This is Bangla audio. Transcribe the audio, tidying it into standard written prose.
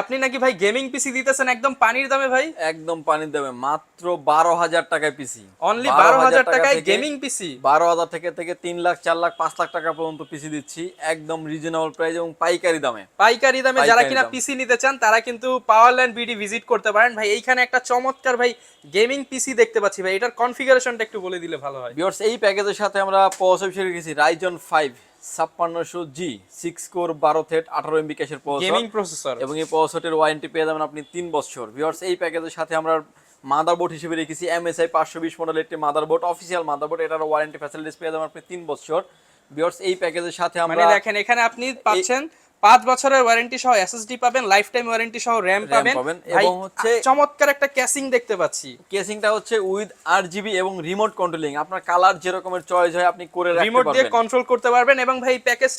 আপনি নাকি ভাই গেমিং পিসি দিতেছেন একদম পানির দামে ভাই? একদম পানির দামে মাত্র 12,000 টাকায় পিসি। অনলি 12,000 টাকায় গেমিং পিসি? 12,000 থেকে 3 লাখ 4 লাখ 5 লাখ টাকা পর্যন্ত পিসি দিচ্ছি একদম রিজনেবল প্রাইস এবং পাইকারি দামে। পাইকারি দামে যারা পাইকারি কিনা দাম। পিসি নিতে চান তারা কিন্তু পাওয়ারল্যান্ড বিডি ভিজিট করতে পারেন ভাই। এইখানে একটা চমৎকার ভাই গেমিং পিসি দেখতে পাচ্ছি ভাই, এটার কনফিগারেশনটা একটু বলে দিলে ভালো হয়। ভিউয়ার্স এই প্যাকেজের সাথে আমরা প্রসেসর হিসেবে রেখেছি Ryzen 5 5600G 6 core 12 thread 18 MB ক্যাশের প্রসেসর গেমিং প্রসেসর এবং এই প্রসেসরের ওয়ারেন্টি পেয়ে যাবেন আপনি 3 বছর। ভিউয়ার্স এই প্যাকেজের সাথে আমরা মাদারবোর্ড হিসেবে রেখেছি MSI 520 মডেলের একটি মাদারবোর্ড, অফিসিয়াল মাদারবোর্ড, এটার ওয়ারেন্টি ফ্যাসিলিটিস পেয়ে যাবেন আপনি 3 বছর। ভিউয়ার্স এই প্যাকেজের সাথে মানে আমরা দেখেন এখানে আপনি পাচ্ছেন 5 বছরের ওয়ারেন্টি সহ এসএসডি পাবেন, লাইফ টাইম ওয়ারেন্টি সহ র‍্যাম পাবেন ভাই, এবং হচ্ছে চমৎকার একটা ক্যাসিং দেখতে পাচ্ছি। কেসিংটা হচ্ছে উইথ RGB এবং রিমোট কন্ট্রোলিং, আপনার কালার যেরকমের চয়েস হয় আপনি করে রাখতে রিমোট দিয়ে পারবেন। কন্ট্রোল করতে পারবেন এবং ভাই প্যাকেজটা